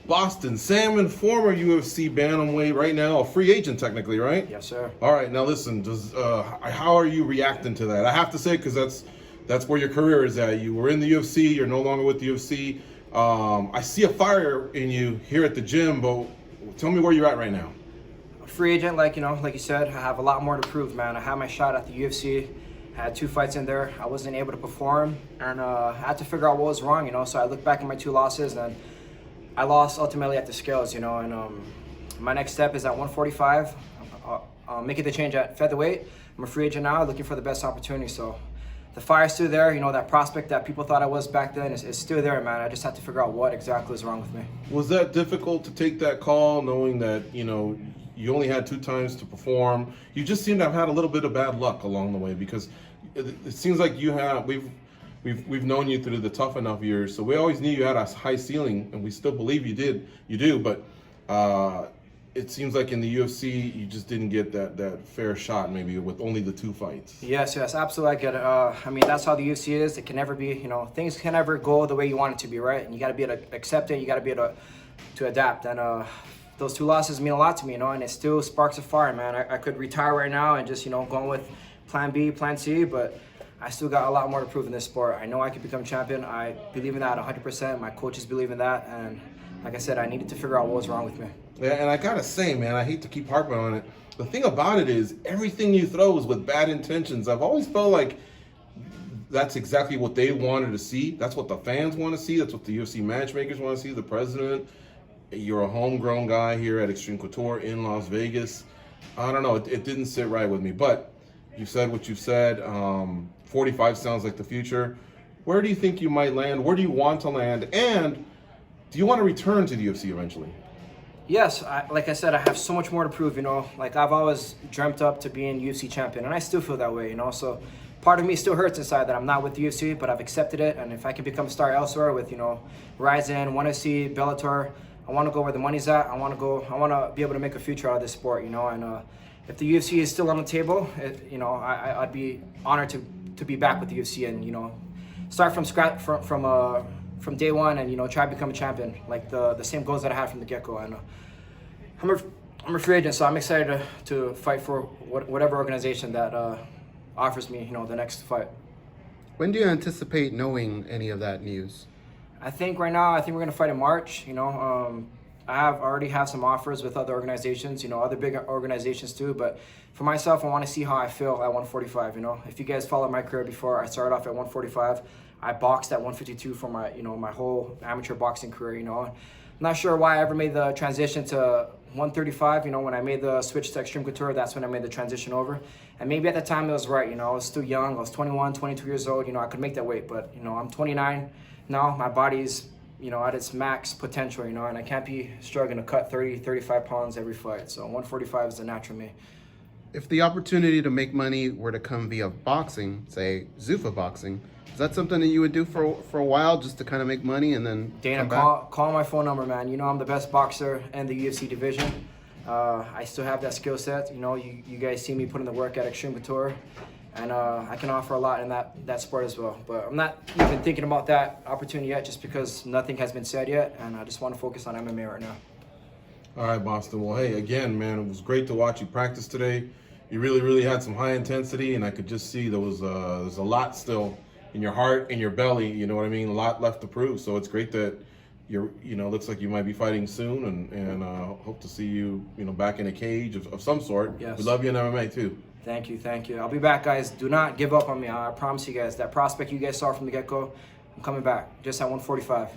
Boston Salmon, former UFC bantamweight, right now a free agent technically, right? Yes, sir. All right, now listen, how are you reacting to that? I have to say, because that's where your career is at. You were in the UFC, you're no longer with the UFC. I see a fire in you here at the gym, but tell me where you're at right now. Free agent, like you said, I have a lot more to prove, man. I had my shot at the UFC. I had 2 fights in there. I wasn't able to perform, and I had to figure out what was wrong, So I looked back at my 2 losses, and I lost ultimately at the scales, And my next step is at 145. Making the change at featherweight. I'm a free agent now, looking for the best opportunity. So the fire's still there. That prospect that people thought I was back then is still there, man. I just have to figure out what exactly is wrong with me. Was that difficult to take that call, knowing that you only had 2 times to perform? You just seem to have had a little bit of bad luck along the way, because it seems like we've known you through the tough enough years, so we always knew you had a high ceiling, and we still believe you do. But it seems like in the UFC you just didn't get that fair shot, maybe with only the 2 fights. Yes, absolutely. I get it. That's how the UFC is. It can never be, things can never go the way you want it to be, right? And you got to be able to accept it. You got to be able to adapt. And those 2 losses mean a lot to me, and it still sparks a fire, man. I could retire right now and just, going with plan B, plan C, but I still got a lot more to prove in this sport. I know I could become champion. I believe in that 100%. My coaches believe in that, and like I said, I needed to figure out what was wrong with me. Yeah, and I gotta say, man, I hate to keep harping on it. The thing about it is, everything you throw is with bad intentions. I've always felt like that's exactly what they wanted to see. That's what the fans want to see. That's what the UFC matchmakers want to see. The president. You're a homegrown guy here at Extreme Couture in Las Vegas. I don't know. It didn't sit right with me. But you said what you said. 45 sounds like the future. Where do you think you might land? Where do you want to land? And do you want to return to the UFC eventually? Yes, like I said, I have so much more to prove, Like I've always dreamt up to being UFC champion, and I still feel that way, So part of me still hurts inside that I'm not with the UFC, but I've accepted it. And if I can become a star elsewhere with, Ryzen, want to see Bellator, I want to go where the money's at. I want to be able to make a future out of this sport, And if the UFC is still on the table, I'd be honored to be back with the UFC and start from scratch from day one and try to become a champion, like the same goals that I had from the get-go. And I'm a free agent, so I'm excited to fight for whatever organization that offers me the next fight. When do you anticipate knowing any of that news? I think right now, we're gonna fight in March. I already have some offers with other organizations, other big organizations too. But for myself, I want to see how I feel at 145. If you guys followed my career before, I started off at 145. I boxed at 152 for my, my whole amateur boxing career. I'm not sure why I ever made the transition to 135. When I made the switch to Extreme Couture, that's when I made the transition over. And maybe at the time it was right. I was still young. I was 21, 22 years old. I could make that weight. But I'm 29 now. My body's at its max potential, and I can't be struggling to cut 30, 35 pounds every fight. So 145 is the natural me. If the opportunity to make money were to come via boxing, say Zuffa boxing, is that something that you would do for a while just to kind of make money and then Dana, come back? call my phone number, man. I'm the best boxer in the UFC division. I still have that skill set. You guys see me put in the work at Extreme Couture. And I can offer a lot in that sport as well. But I'm not even thinking about that opportunity yet, just because nothing has been said yet, and I just want to focus on MMA right now. All right, Boston. Well, hey, again, man, it was great to watch you practice today. You really, really had some high intensity, and I could just see there's a lot still in your heart, in your belly. You know what I mean? A lot left to prove. So it's great that looks like you might be fighting soon, and hope to see you, back in a cage of some sort. Yes. We love you in MMA too. Thank you. I'll be back, guys. Do not give up on me. I promise you guys. That prospect you guys saw from the get-go, I'm coming back, just at 145.